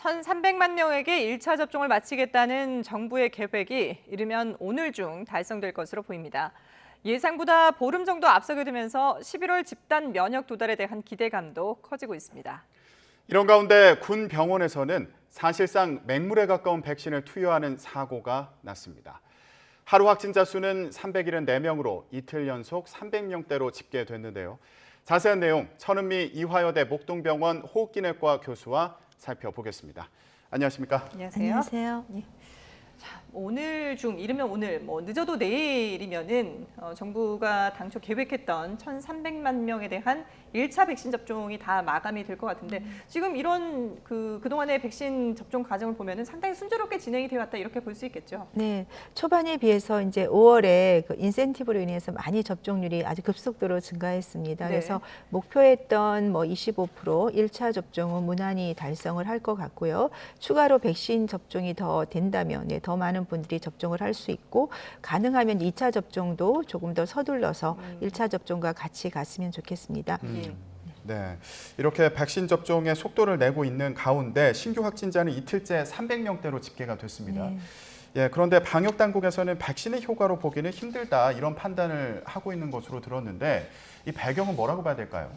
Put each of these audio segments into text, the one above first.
1,300만 명에게 1차 접종을 마치겠다는 정부의 계획이 이르면 오늘 중 달성될 것으로 보입니다. 예상보다 보름 정도 앞서게 되면서 11월 집단 면역 도달에 대한 기대감도 커지고 있습니다. 이런 가운데 군 병원에서는 사실상 맹물에 가까운 백신을 투여하는 사고가 났습니다. 하루 확진자 수는 374명으로 이틀 연속 300명대로 집계됐는데요. 자세한 내용 천은미 이화여대 목동병원 호흡기내과 교수와 살펴보겠습니다. 안녕하십니까? 안녕하세요. 안녕하세요. 네. 자, 오늘 중 이르면 오늘, 늦어도 내일이면은 정부가 당초 계획했던 1,300만 명에 대한 1차 백신 접종이 다 마감이 될 것 같은데 지금 이런 그동안의 백신 접종 과정을 보면은 상당히 순조롭게 진행이 되어 왔다 이렇게 볼 수 있겠죠. 네, 초반에 비해서 이제 5월에 그 인센티브로 인해서 많이 접종률이 아주 급속도로 증가했습니다. 네. 그래서 목표했던 25% 1차 접종은 무난히 달성을 할 것 같고요. 추가로 백신 접종이 더 된다면 더 많은 분들이 접종을 할 수 있고 가능하면 2차 접종도 조금 더 서둘러서 1차 접종과 같이 갔으면 좋겠습니다. 네, 이렇게 백신 접종의 속도를 내고 있는 가운데 신규 확진자는 이틀째 300명대로 집계가 됐습니다. 네. 예, 그런데 방역 당국에서는 백신의 효과로 보기는 힘들다 이런 판단을 하고 있는 것으로 들었는데 이 배경은 뭐라고 봐야 될까요?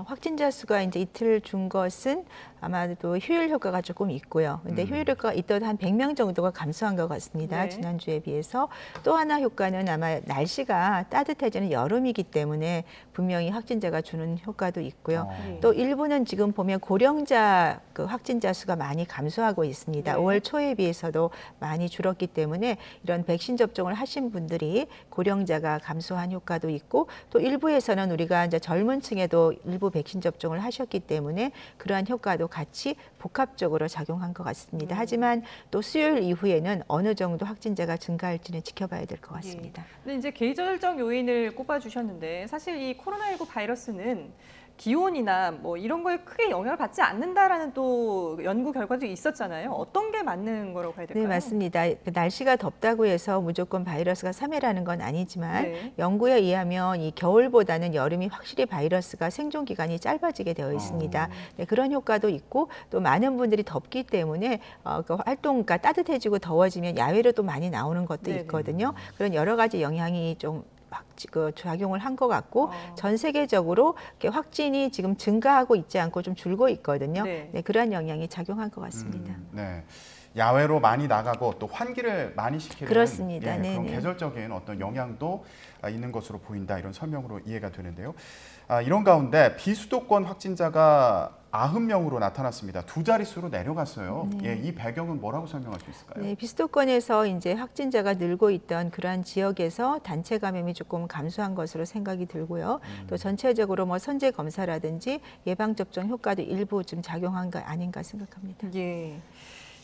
확진자 수가 이제 이틀 준 것은 아마도 휴일 효과가 조금 있고요. 근데 휴일 효과가 있더라도 한 100명 정도가 감소한 것 같습니다. 네. 지난주에 비해서. 또 하나 효과는 아마 날씨가 따뜻해지는 여름이기 때문에 분명히 확진자가 주는 효과도 있고요. 또 일부는 지금 보면 고령자 그 확진자 수가 많이 감소하고 있습니다. 네. 5월 초에 비해서도 많이 줄었기 때문에 이런 백신 접종을 하신 분들이 고령자가 감소한 효과도 있고 또 일부에서는 우리가 이제 젊은 층에도 일부 백신 접종을 하셨기 때문에 그러한 효과도 같이 복합적으로 작용한 것 같습니다. 하지만 또 수요일 이후에는 어느 정도 확진자가 증가할지는 지켜봐야 될 것 같습니다. 근데 이제 계절적 요인을 꼽아주셨는데 사실 이 코로나19 바이러스는 기온이나 이런 거에 크게 영향을 받지 않는다라는 또 연구 결과도 있었잖아요. 어떤 게 맞는 거라고 봐야 될까요? 네, 맞습니다. 날씨가 덥다고 해서 무조건 바이러스가 사멸하는 건 아니지만 네. 연구에 의하면 이 겨울보다는 여름이 확실히 바이러스가 생존 기간이 짧아지게 되어 있습니다. 네, 그런 효과도 있고 또 많은 분들이 덥기 때문에 그 활동, 따뜻해지고 더워지면 야외로 또 많이 나오는 것도 네네. 있거든요. 그런 여러 가지 영향이 좀 작용을 한 것 같고 전 세계적으로 이렇게 확진이 지금 증가하고 있지 않고 좀 줄고 있거든요. 네. 네, 그런 영향이 작용한 것 같습니다. 네, 야외로 많이 나가고 또 환기를 많이 시키는 그렇습니다. 그런 네네. 계절적인 어떤 영향도 있는 것으로 보인다 이런 설명으로 이해가 되는데요. 이런 가운데 비수도권 확진자가 90명으로 나타났습니다. 두 자릿수로 내려갔어요. 예, 이 배경은 뭐라고 설명할 수 있을까요? 네, 비수도권에서 이제 확진자가 늘고 있던 그러한 지역에서 단체 감염이 조금 감소한 것으로 생각이 들고요. 또 전체적으로 선제 검사라든지 예방 접종 효과도 일부 좀 작용한 거 아닌가 생각합니다. 예.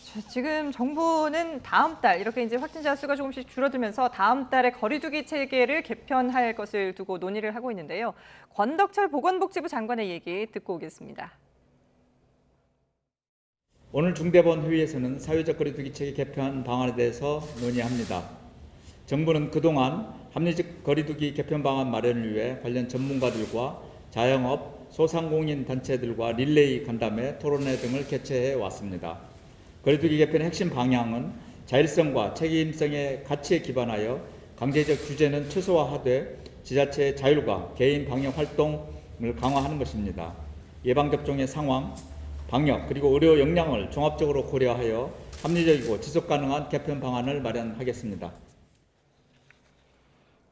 자, 지금 정부는 다음 달 이렇게 이제 확진자 수가 조금씩 줄어들면서 다음 달에 거리두기 체계를 개편할 것을 두고 논의를 하고 있는데요. 권덕철 보건복지부 장관의 얘기 듣고 오겠습니다. 오늘 중대본 회의에서는 사회적 거리두기 체계 개편 방안에 대해서 논의합니다. 정부는 그동안 합리적 거리두기 개편 방안 마련을 위해 관련 전문가들과 자영업, 소상공인 단체들과 릴레이 간담회, 토론회 등을 개최해 왔습니다. 거리두기 개편의 핵심 방향은 자율성과 책임성의 가치에 기반하여 강제적 규제는 최소화하되 지자체의 자율과 개인 방역 활동을 강화하는 것입니다. 예방접종의 상황, 방역 그리고 의료 역량을 종합적으로 고려하여 합리적이고 지속가능한 개편 방안을 마련하겠습니다.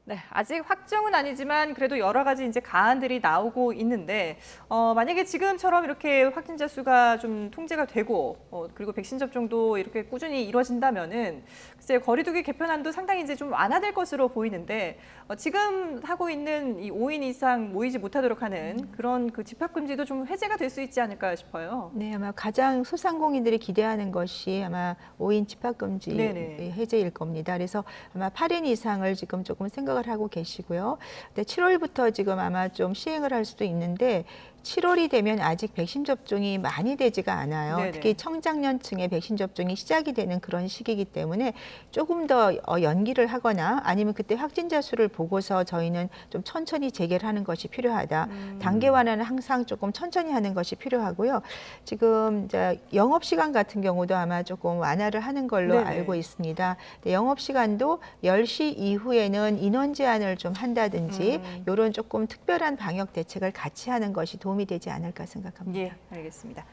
네, 아직 확정은 아니지만 그래도 여러 가지 이제 가안들이 나오고 있는데 만약에 지금처럼 이렇게 확진자 수가 좀 통제가 되고 그리고 백신 접종도 이렇게 꾸준히 이루어진다면은 글쎄 거리두기 개편안도 상당히 이제 좀 완화될 것으로 보이는데 지금 하고 있는 이 5인 이상 모이지 못하도록 하는 그런 그 집합금지도 좀 해제가 될 수 있지 않을까 싶어요. 네, 아마 가장 소상공인들이 기대하는 것이 아마 5인 집합금지 네네. 해제일 겁니다. 그래서 아마 8인 이상을 지금 조금 생각을 하고 계시고요. 근데 7월부터 지금 아마 좀 시행을 할 수도 있는데 7월이 되면 아직 백신 접종이 많이 되지가 않아요. 네네. 특히 청장년층의 백신 접종이 시작이 되는 그런 시기이기 때문에 조금 더 연기를 하거나 아니면 그때 확진자 수를 보고서 저희는 좀 천천히 재개를 하는 것이 필요하다. 단계 완화는 항상 조금 천천히 하는 것이 필요하고요. 지금 이제 영업 시간 같은 경우도 아마 조금 완화를 하는 걸로 네네. 알고 있습니다. 영업 시간도 10시 이후에는 인원 제한을 좀 한다든지 이런 조금 특별한 방역 대책을 같이 하는 것이 도움이 되지 않을까 생각합니다. 예, 알겠습니다.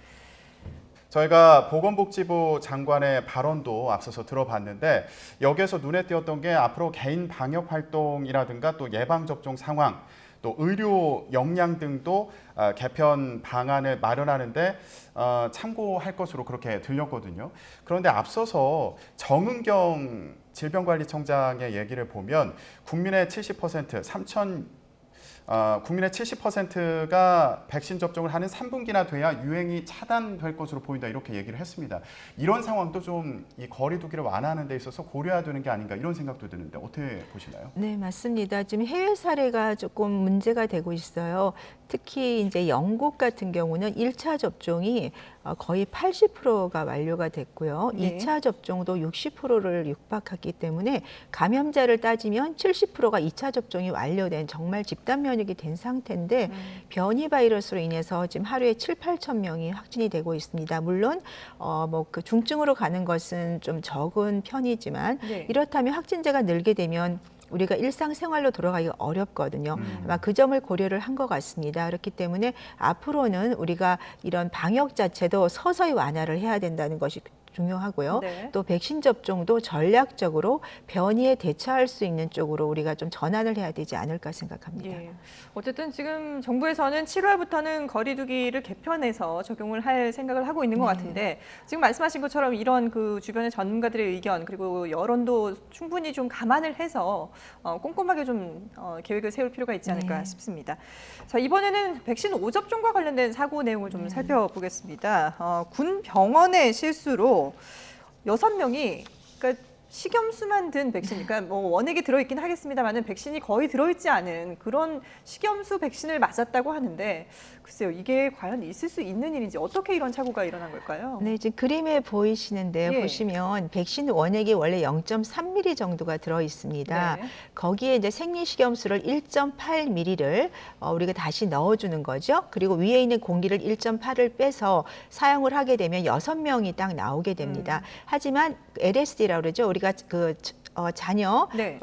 저희가 보건복지부 장관의 발언도 앞서서 들어봤는데 여기에서 눈에 띄었던 게 앞으로 개인 방역 활동이라든가 또 예방접종 상황 또 의료 역량 등도 개편 방안을 마련하는데 참고할 것으로 그렇게 들렸거든요. 그런데 앞서서 정은경 질병관리청장의 얘기를 보면 국민의 70%, 국민의 70%가 백신 접종을 하는 3분기나 돼야 유행이 차단될 것으로 보인다 이렇게 얘기를 했습니다. 이런 상황도 좀 이 거리 두기를 완화하는 데 있어서 고려해야 되는 게 아닌가 이런 생각도 드는데 어떻게 보시나요? 네, 맞습니다. 지금 해외 사례가 조금 문제가 되고 있어요. 특히 이제 영국 같은 경우는 1차 접종이 거의 80%가 완료가 됐고요. 네. 2차 접종도 60%를 육박했기 때문에 감염자를 따지면 70%가 2차 접종이 완료된 정말 집단 면역이 된 상태인데 변이 바이러스로 인해서 지금 하루에 7, 8천 명이 확진이 되고 있습니다. 물론 뭐 그 중증으로 가는 것은 좀 적은 편이지만 네. 이렇다면 확진자가 늘게 되면 우리가 일상생활로 돌아가기가 어렵거든요. 아마 그 점을 고려를 한 것 같습니다. 그렇기 때문에 앞으로는 우리가 이런 방역 자체도 서서히 완화를 해야 된다는 것이 중요하고요. 네. 또 백신 접종도 전략적으로 변이에 대처할 수 있는 쪽으로 우리가 좀 전환을 해야 되지 않을까 생각합니다. 예. 어쨌든 지금 정부에서는 7월부터는 거리두기를 개편해서 적용을 할 생각을 하고 있는 것 같은데 지금 말씀하신 것처럼 이런 그 주변의 전문가들의 의견 그리고 여론도 충분히 좀 감안을 해서 꼼꼼하게 좀 계획을 세울 필요가 있지 않을까 싶습니다. 자, 이번에는 백신 5접종과 관련된 사고 내용을 좀 살펴보겠습니다. 군 병원의 실수로 6명이 그러니까 식염수만 든 백신, 그러니까 뭐 원액이 들어있긴 하겠습니다만은 백신이 거의 들어있지 않은 그런 식염수 백신을 맞았다고 하는데 글쎄요, 이게 과연 있을 수 있는 일인지 어떻게 이런 사고가 일어난 걸까요? 네, 지금 그림에 보이시는데요. 예. 보시면 백신 원액이 원래 0.3ml 정도가 들어 있습니다. 네. 거기에 이제 생리식염수를 1.8ml를 우리가 다시 넣어주는 거죠. 그리고 위에 있는 공기를 1.8을 빼서 사용을 하게 되면 6명이 딱 나오게 됩니다. 하지만 LSD라고 그러죠. 우리가 그 자녀 네.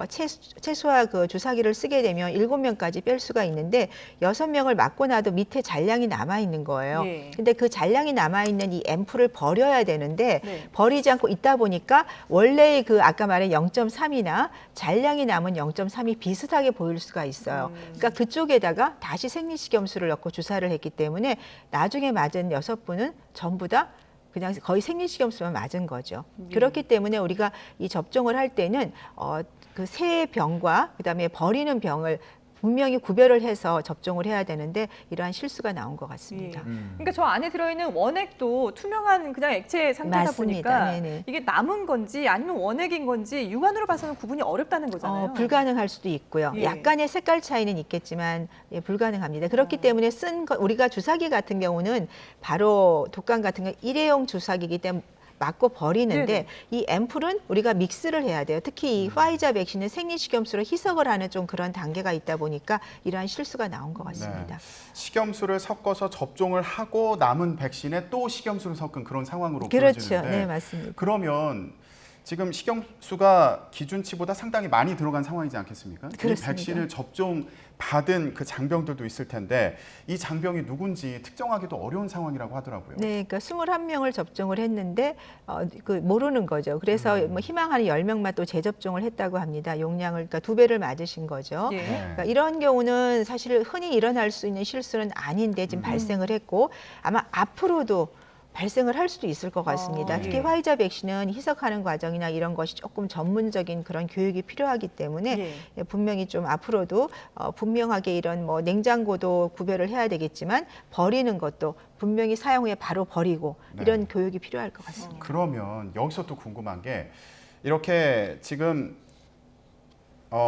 최소화 그 주사기를 쓰게 되면 7명까지 뺄 수가 있는데 6명을 맞고 나도 밑에 잔량이 남아 있는 거예요. 예. 근데 그 잔량이 남아 있는 이 앰플을 버려야 되는데 네. 버리지 않고 있다 보니까 원래의 그 아까 말한 0.3이나 잔량이 남은 0.3이 비슷하게 보일 수가 있어요. 그러니까 그쪽에다가 다시 생리식염수를 넣고 주사를 했기 때문에 나중에 맞은 6분은 전부 다 그냥 거의 생리식염수만 맞은 거죠. 그렇기 때문에 우리가 이 접종을 할 때는 그 새 병과 그다음에 버리는 병을 분명히 구별을 해서 접종을 해야 되는데 이러한 실수가 나온 것 같습니다. 그러니까 저 안에 들어있는 원액도 투명한 그냥 액체 상태다 맞습니다. 보니까 네네. 이게 남은 건지 아니면 원액인 건지 육안으로 봐서는 구분이 어렵다는 거잖아요. 불가능할 수도 있고요. 예. 약간의 색깔 차이는 있겠지만 불가능합니다. 그렇기 때문에 우리가 주사기 같은 경우는 바로 독감 같은 거 일회용 주사기이기 때문에 맞고 버리는데 네네. 이 앰플은 우리가 믹스를 해야 돼요. 특히 이 화이자 백신은 생리식염수로 희석을 하는 좀 그런 단계가 있다 보니까 이러한 실수가 나온 것 같습니다. 네. 식염수를 섞어서 접종을 하고 남은 백신에 또 식염수를 섞은 그런 상황으로 그렇죠. 보여지는데 네, 맞습니다. 그러면 지금 식염수가 기준치보다 상당히 많이 들어간 상황이지 않겠습니까? 그렇습니다. 이 백신을 접종받은 그 장병들도 있을 텐데 이 장병이 누군지 특정하기도 어려운 상황이라고 하더라고요. 네, 그러니까 21명을 접종을 했는데 모르는 거죠. 그래서 뭐 희망하는 10명만 또 재접종을 했다고 합니다. 용량을 그러니까 2배를 맞으신 거죠. 예. 네. 그러니까 이런 경우는 사실 흔히 일어날 수 있는 실수는 아닌데 지금 발생을 했고 아마 앞으로도 발생을 할 수도 있을 것 같습니다. 예. 특히 화이자 백신은 희석하는 과정이나 이런 것이 조금 전문적인 그런 교육이 필요하기 때문에 분명히 좀 앞으로도 분명하게 이런 뭐 냉장고도 구별을 해야 되겠지만 버리는 것도 분명히 사용 후에 바로 버리고 이런 교육이 필요할 것 같습니다. 그러면 여기서 또 궁금한 게 이렇게 지금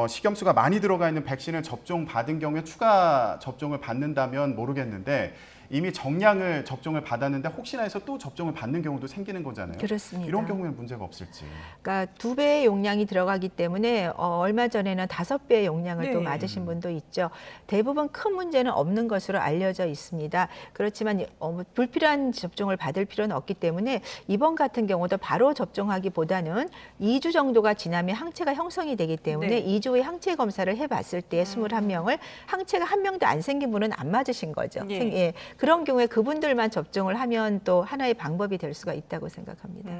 식염수가 많이 들어가 있는 백신을 접종받은 경우에 추가 접종을 받는다면 모르겠는데 이미 정량을 접종을 받았는데 혹시나 해서 또 접종을 받는 경우도 생기는 거잖아요. 그렇습니다. 이런 경우에는 문제가 없을지. 그러니까 2배의 용량이 들어가기 때문에 얼마 전에는 5배의 용량을 또 네. 맞으신 분도 있죠. 대부분 큰 문제는 없는 것으로 알려져 있습니다. 그렇지만 불필요한 접종을 받을 필요는 없기 때문에 이번 같은 경우도 바로 접종하기보다는 2주 정도가 지나면 항체가 형성이 되기 때문에 네. 2주 후에 항체 검사를 해봤을 때 21명을 항체가 한 명도 안 생긴 분은 안 맞으신 거죠. 예. 예. 그런 경우에 그분들만 접종을 하면 또 하나의 방법이 될 수가 있다고 생각합니다.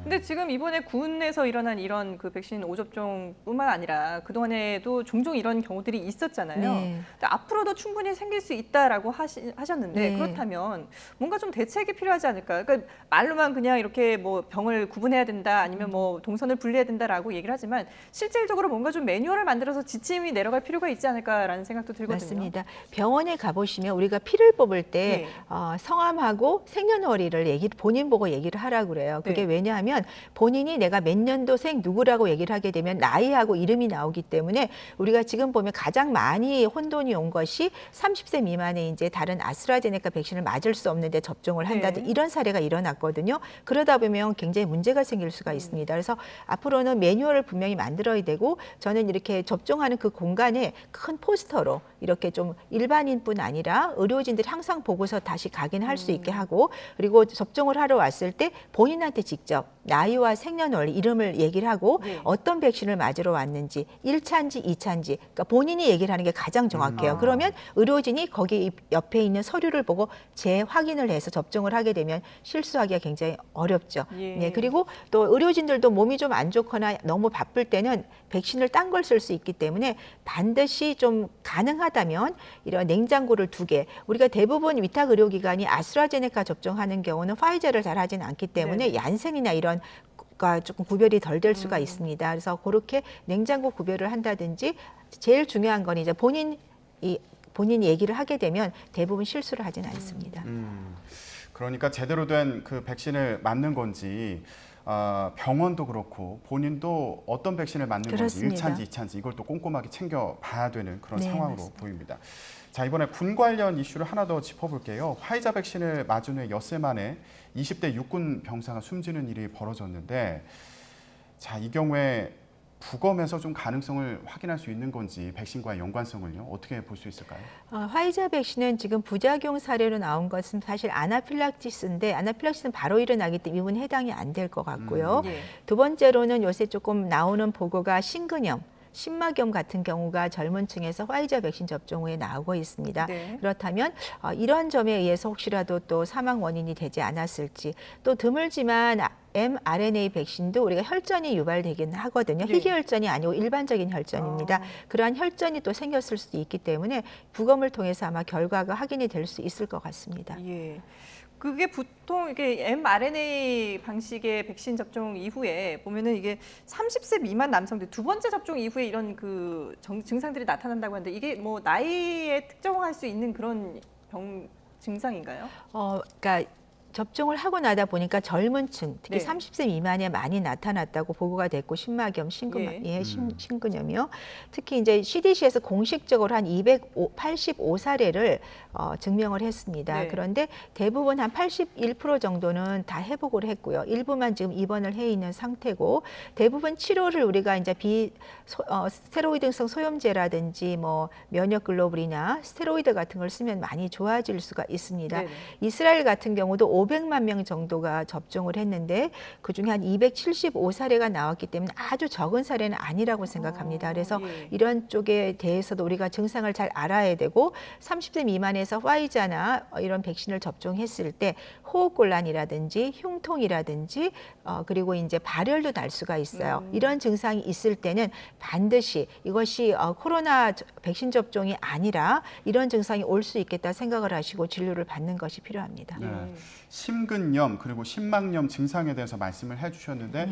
근데 지금 이번에 군에서 일어난 이런 그 백신 5접종뿐만 아니라 그동안에도 종종 이런 경우들이 있었잖아요. 네. 근데 앞으로도 충분히 생길 수 있다라고 하셨는데 네. 그렇다면 뭔가 좀 대책이 필요하지 않을까? 그러니까 말로만 그냥 이렇게 뭐 병을 구분해야 된다 아니면 뭐 동선을 분리해야 된다라고 얘기를 하지만 실질적으로 뭔가 좀 매뉴얼을 만들어서 지침이 내려갈 필요가 있지 않을까라는 생각도 들거든요. 맞습니다. 병원에 가보시면 우리가 피를 뽑을 때 네. 성함하고 생년월일을 본인 보고 얘기를 하라고 그래요. 그게 네. 왜냐하면 본인이 내가 몇 년도생 누구라고 얘기를 하게 되면 나이하고 이름이 나오기 때문에 우리가 지금 보면 가장 많이 혼돈이 온 것이 30세 미만의 이제 다른 아스트라제네카 백신을 맞을 수 없는데 접종을 한다든 네. 이런 사례가 일어났거든요. 그러다 보면 굉장히 문제가 생길 수가 있습니다. 그래서 앞으로는 매뉴얼을 분명히 만들어야 되고 저는 이렇게 접종하는 그 공간에 큰 포스터로 이렇게 좀 일반인뿐 아니라 의료진들이 항상 보고서 다시 각인할 수 있게 하고 그리고 접종을 하러 왔을 때 본인한테 직접 나이와 생년월일 이름을 얘기를 하고 네. 어떤 백신을 맞으러 왔는지 1차인지 2차인지 그러니까 본인이 얘기를 하는 게 가장 정확해요. 그러면 의료진이 거기 옆에 있는 서류를 보고 재확인을 해서 접종을 하게 되면 실수하기가 굉장히 어렵죠. 예. 네, 그리고 또 의료진들도 몸이 좀 안 좋거나 너무 바쁠 때는 백신을 딴 걸 쓸 수 있기 때문에 반드시 좀 가능하다면 이런 냉장고를 2개 우리가 대부분 위탁 의료기관이 아스트라제네카 접종하는 경우는 파이저를 잘 하진 않기 때문에 네. 얀센이나 이런 가 조금 구별이 덜 될 수가 있습니다. 그래서 그렇게 냉장고 구별을 한다든지 제일 중요한 건 이제 본인이 얘기를 하게 되면 대부분 실수를 하진 않습니다. 그러니까 제대로 된 그 백신을 맞는 건지 병원도 그렇고 본인도 어떤 백신을 맞는 그렇습니다. 건지 1차인지 2차인지 이걸 또 꼼꼼하게 챙겨봐야 되는 그런 네, 상황으로 맞습니다. 보입니다. 자, 이번에 군 관련 이슈를 하나 더 짚어볼게요. 화이자 백신을 맞은 후에 엿새 만에 20대 육군 병사가 숨지는 일이 벌어졌는데 자, 이 경우에 부검에서 좀 가능성을 확인할 수 있는 건지 백신과의 연관성을요 어떻게 볼 수 있을까요? 화이자 백신은 지금 부작용 사례로 나온 것은 사실 아나필락시스인데 아나필락시스는 바로 일어나기 때문에 이분 해당이 안 될 것 같고요. 예. 두 번째로는 요새 조금 나오는 보고가 심근염, 심막염 같은 경우가 젊은 층에서 화이자 백신 접종 후에 나오고 있습니다. 네. 그렇다면 이런 점에 의해서 혹시라도 또 사망 원인이 되지 않았을지 또 드물지만 mRNA 백신도 우리가 혈전이 유발되긴 하거든요. 네. 희귀혈전이 아니고 일반적인 혈전입니다. 그러한 혈전이 또 생겼을 수도 있기 때문에 부검을 통해서 아마 결과가 확인이 될 수 있을 것 같습니다. 예. 그게 보통 이게 mRNA 방식의 백신 접종 이후에 보면은 이게 30세 미만 남성들 2번째 접종 이후에 이런 그 증상들이 나타난다고 하는데 이게 뭐 나이에 특정할 수 있는 그런 증상인가요? 그러니까 접종을 하고 나다 보니까 젊은 층, 특히 네. 30세 미만에 많이 나타났다고 보고가 됐고 심막염, 예. 심근염이요. 특히 이제 CDC에서 공식적으로 한 285사례를 증명을 했습니다. 네. 그런데 대부분 한 81% 정도는 다 회복을 했고요. 일부만 지금 입원을 해 있는 상태고 대부분 치료를 우리가 이제 스테로이드성 소염제라든지 뭐 면역 글로불이나 스테로이드 같은 걸 쓰면 많이 좋아질 수가 있습니다. 네네. 이스라엘 같은 경우도 500만 명 정도가 접종을 했는데 그중에 한 275사례가 나왔기 때문에 아주 적은 사례는 아니라고 생각합니다. 그래서 예. 이런 쪽에 대해서도 우리가 증상을 잘 알아야 되고 30세 미만에서 화이자나 이런 백신을 접종했을 때 호흡곤란이라든지 흉통이라든지 그리고 이제 발열도 날 수가 있어요. 이런 증상이 있을 때는 반드시 이것이 코로나 백신 접종이 아니라 이런 증상이 올 수 있겠다 생각을 하시고 진료를 받는 것이 필요합니다. 네. 심근염 그리고 심막염 증상에 대해서 말씀을 해주셨는데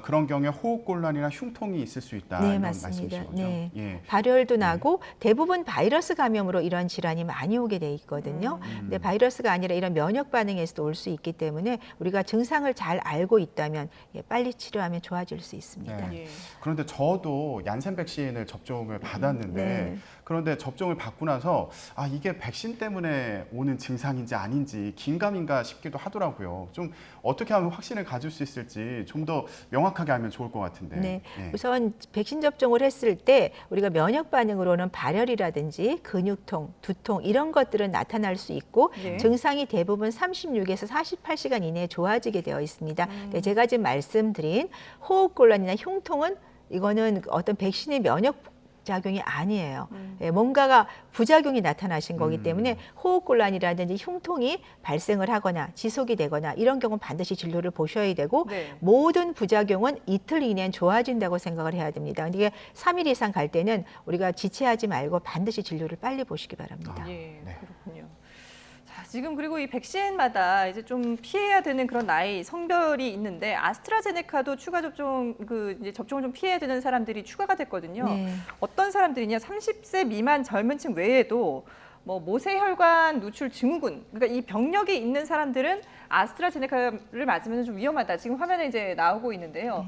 그런 경우에 호흡곤란이나 흉통이 있을 수 있다 네, 이런 맞습니다. 말씀이신 거죠? 네. 예. 발열도 나고 대부분 바이러스 감염으로 이런 질환이 많이 오게 돼 있거든요. 근데 바이러스가 아니라 이런 면역 반응에서도 올 수 있기 때문에 우리가 증상을 잘 알고 있다면 빨리 치료하면 좋아질 수 있습니다. 네. 예. 그런데 저도 얀센 백신을 접종을 받았는데 네. 그런데 접종을 받고 나서 이게 백신 때문에 오는 증상인지 아닌지 긴가민가 싶기도 하더라고요. 좀 어떻게 하면 확신을 가질 수 있을지 좀 더 명확하게 알면 좋을 것 같은데. 네. 예. 우선 백신 접종을 했을 때 우리가 면역 반응으로는 발열이라든지 근육통, 두통 이런 것들은 나타날 수 있고 네. 증상이 대부분 36에서 48시간 이내에 좋아지게 되어 있습니다. 근데 제가 지금 말씀드린 호흡곤란이나 흉통은 이거는 어떤 백신의 면역 작용이 아니에요. 예, 뭔가가 부작용이 나타나신 거기 때문에 호흡곤란이라든지 흉통이 발생을 하거나 지속이 되거나 이런 경우는 반드시 진료를 보셔야 되고 네. 모든 부작용은 이틀 이내엔 좋아진다고 생각을 해야 됩니다. 근데 이게 3일 이상 갈 때는 우리가 지체하지 말고 반드시 진료를 빨리 보시기 바랍니다. 예, 네. 그렇군요. 자, 지금 그리고 이 백신마다 이제 좀 피해야 되는 그런 나이, 성별이 있는데 아스트라제네카도 추가 접종 이제 접종을 좀 피해야 되는 사람들이 추가가 됐거든요. 네. 어떤 사람들이냐? 30세 미만 젊은층 외에도 뭐 모세혈관 누출 증후군, 그러니까 이 병력이 있는 사람들은 아스트라제네카를 맞으면 좀 위험하다. 지금 화면에 이제 나오고 있는데요.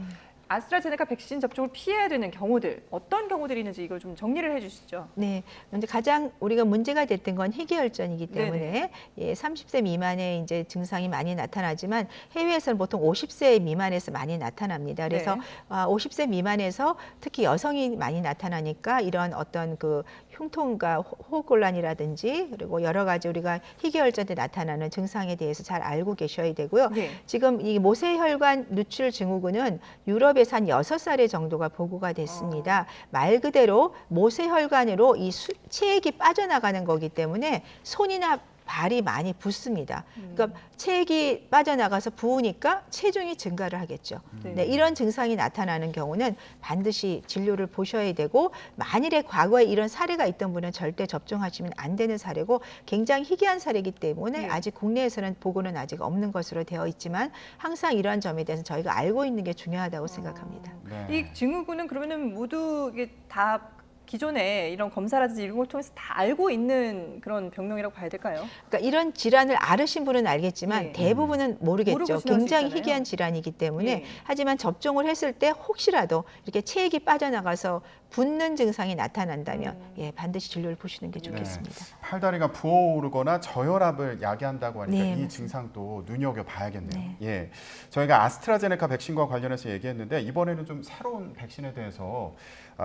아스트라제네카 백신 접종을 피해야 되는 경우들, 어떤 경우들이 있는지 이걸 좀 정리를 해주시죠. 네, 근데 가장 우리가 문제가 됐던 건 희귀혈전이기 때문에 예, 30세 미만의 이제 증상이 많이 나타나지만 해외에서는 보통 50세 미만에서 많이 나타납니다. 그래서 네. 50세 미만에서 특히 여성이 많이 나타나니까 이런 어떤 그 흉통과 호흡곤란이라든지 그리고 여러 가지 우리가 희귀혈전 때 나타나는 증상에 대해서 잘 알고 계셔야 되고요. 네. 지금 이 모세혈관 누출 증후군은 유럽에서 한 6사례 정도가 보고가 됐습니다. 말 그대로 모세혈관으로 이 체액이 빠져나가는 거기 때문에 손이나 발이 많이 붓습니다. 그러니까 체액이 빠져나가서 부으니까 체중이 증가를 하겠죠. 네. 네, 이런 증상이 나타나는 경우는 반드시 진료를 보셔야 되고 만일에 과거에 이런 사례가 있던 분은 절대 접종하시면 안 되는 사례고 굉장히 희귀한 사례이기 때문에 네. 아직 국내에서는 보고는 아직 없는 것으로 되어 있지만 항상 이러한 점에 대해서 저희가 알고 있는 게 중요하다고 생각합니다. 네. 이 증후군은 그러면은 모두 이게 다 기존에 이런 검사라든지 이런 걸 통해서 다 알고 있는 그런 병명이라고 봐야 될까요? 그러니까 이런 질환을 앓으신 분은 알겠지만 네. 대부분은 모르고 모르겠죠. 지날 수 굉장히 있잖아요. 희귀한 질환이기 때문에 네. 하지만 접종을 했을 때 혹시라도 이렇게 체액이 빠져나가서 붓는 증상이 나타난다면 예, 반드시 진료를 보시는 게 좋겠습니다. 팔다리가 부어오르거나 저혈압을 야기한다고 하니까 네, 이 맞습니다. 증상도 눈여겨봐야겠네요. 네. 예, 저희가 아스트라제네카 백신과 관련해서 얘기했는데 이번에는 좀 새로운 백신에 대해서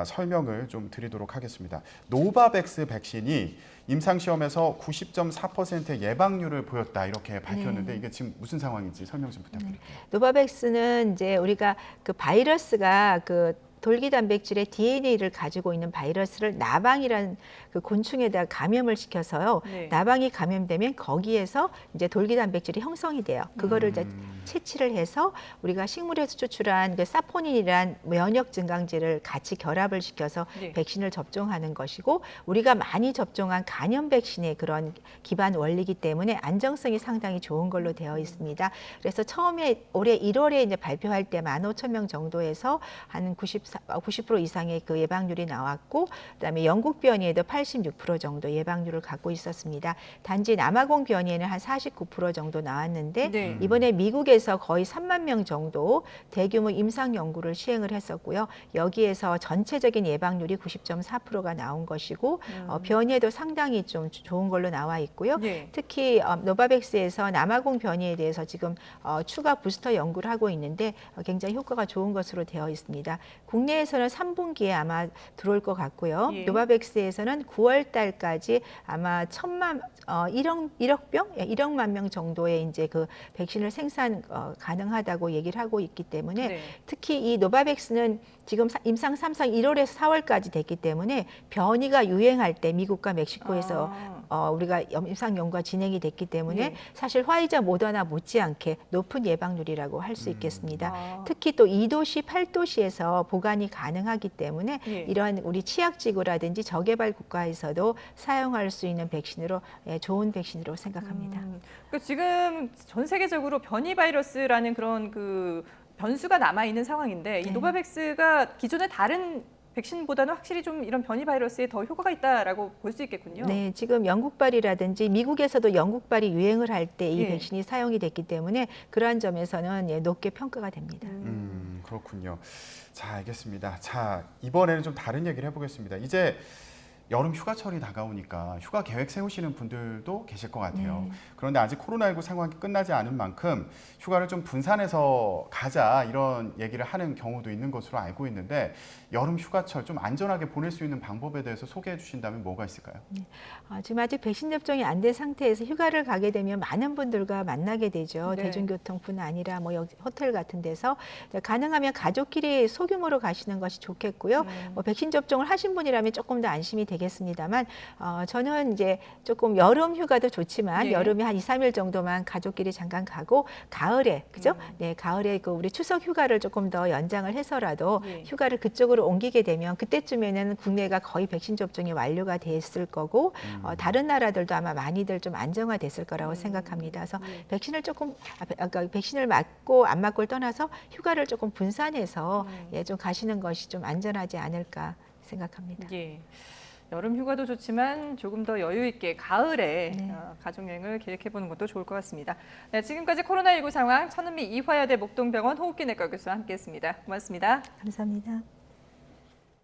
설명을 좀 드리도록 하겠습니다. 노바백스 백신이 임상시험에서 90.4%의 예방률을 보였다 이렇게 밝혔는데 이게 지금 무슨 상황인지 설명 좀 부탁드릴게요. 노바백스는 이제 우리가 그 바이러스가 그 돌기 단백질의 DNA를 가지고 있는 바이러스를 나방이라는 그 곤충에다가 감염을 시켜서요. 네. 나방이 감염되면 거기에서 이제 돌기 단백질이 형성이 돼요. 그거를 이제 채취를 해서 우리가 식물에서 추출한 그 사포닌이란 면역 증강제를 같이 결합을 시켜서 네. 백신을 접종하는 것이고 우리가 많이 접종한 간염 백신의 그런 기반 원리이기 때문에 안정성이 상당히 좋은 걸로 되어 있습니다. 그래서 처음에 올해 1월에 이제 발표할 때 15,000명 정도에서 한 90% 이상의 그 예방률이 나왔고 그다음에 영국 변이에도 86% 정도 예방률을 갖고 있었습니다. 단지 남아공 변이에는 한 49% 정도 나왔는데 네. 이번에 미국에서 거의 3만 명 정도 대규모 임상 연구를 시행을 했었고요. 여기에서 전체적인 예방률이 90.4%가 나온 것이고 변이에도 상당히 좀 좋은 걸로 나와 있고요. 네. 특히 노바백스에서 남아공 변이에 대해서 지금 추가 부스터 연구를 하고 있는데 굉장히 효과가 좋은 것으로 되어 있습니다. 국내에서는 3분기에 아마 들어올 것 같고요. 예. 노바백스에서는 9월 달까지 아마 1억 병, 1억만 명 정도의 이제 그 백신을 생산 가능하다고 얘기를 하고 있기 때문에 네. 특히 이 노바백스는 지금 임상 3상 1월에서 4월까지 됐기 때문에 변이가 유행할 때 미국과 멕시코에서 우리가 임상 연구가 진행이 됐기 때문에 예. 사실 화이자 모더나 못지않게 높은 예방률이라고 할 수 있겠습니다. 특히 또 2도시, 8도시에서 보관이 가능하기 때문에 예. 이러한 우리 취약지구라든지 저개발 국가에서도 사용할 수 있는 백신으로 좋은 백신으로 생각합니다. 그러니까 지금 전 세계적으로 변이 바이러스라는 그런 그 변수가 남아 있는 상황인데 이 네. 노바백스가 기존의 다른 백신보다는 확실히 좀 이런 변이 바이러스에 더 효과가 있다라고 볼 수 있겠군요. 네, 지금 영국발이라든지 미국에서도 영국발이 유행을 할 때 이 예. 백신이 사용이 됐기 때문에 그러한 점에서는 높게 평가가 됩니다. 그렇군요. 자, 알겠습니다. 자, 이번에는 좀 다른 얘기를 해보겠습니다. 이제 여름 휴가철이 다가오니까 휴가 계획 세우시는 분들도 계실 것 같아요. 네. 그런데 아직 코로나19 상황이 끝나지 않은 만큼 휴가를 좀 분산해서 가자 이런 얘기를 하는 경우도 있는 것으로 알고 있는데 여름 휴가철 좀 안전하게 보낼 수 있는 방법에 대해서 소개해 주신다면 뭐가 있을까요? 지금 아직 백신 접종이 안 된 상태에서 휴가를 가게 되면 많은 분들과 만나게 되죠. 네. 대중교통뿐 아니라 뭐 여기 호텔 같은 데서 가능하면 가족끼리 소규모로 가시는 것이 좋겠고요. 뭐 백신 접종을 하신 분이라면 조금 더 안심이 되겠습니다만 저는 이제 조금 여름 휴가도 좋지만 예. 여름에 한 2, 3일 정도만 가족끼리 잠깐 가고 가을에 그죠? 네, 가을에 그 우리 추석 휴가를 조금 더 연장을 해서라도 예. 휴가를 그쪽으로 옮기게 되면 그때쯤에는 국내가 거의 백신 접종이 완료가 됐을 거고 다른 나라들도 아마 많이들 좀 안정화됐을 거라고 생각합니다. 그래서 백신을 조금 아까 백신을 맞고 안 맞고를 떠나서 휴가를 조금 분산해서 예, 좀 가시는 것이 좀 안전하지 않을까 생각합니다. 예. 여름 휴가도 좋지만 조금 더 여유 있게 가을에 네. 가족 여행을 계획해 보는 것도 좋을 것 같습니다. 네, 지금까지 코로나19 상황 천은미 이화여대 목동병원 호흡기내과 교수와 함께했습니다. 고맙습니다. 감사합니다.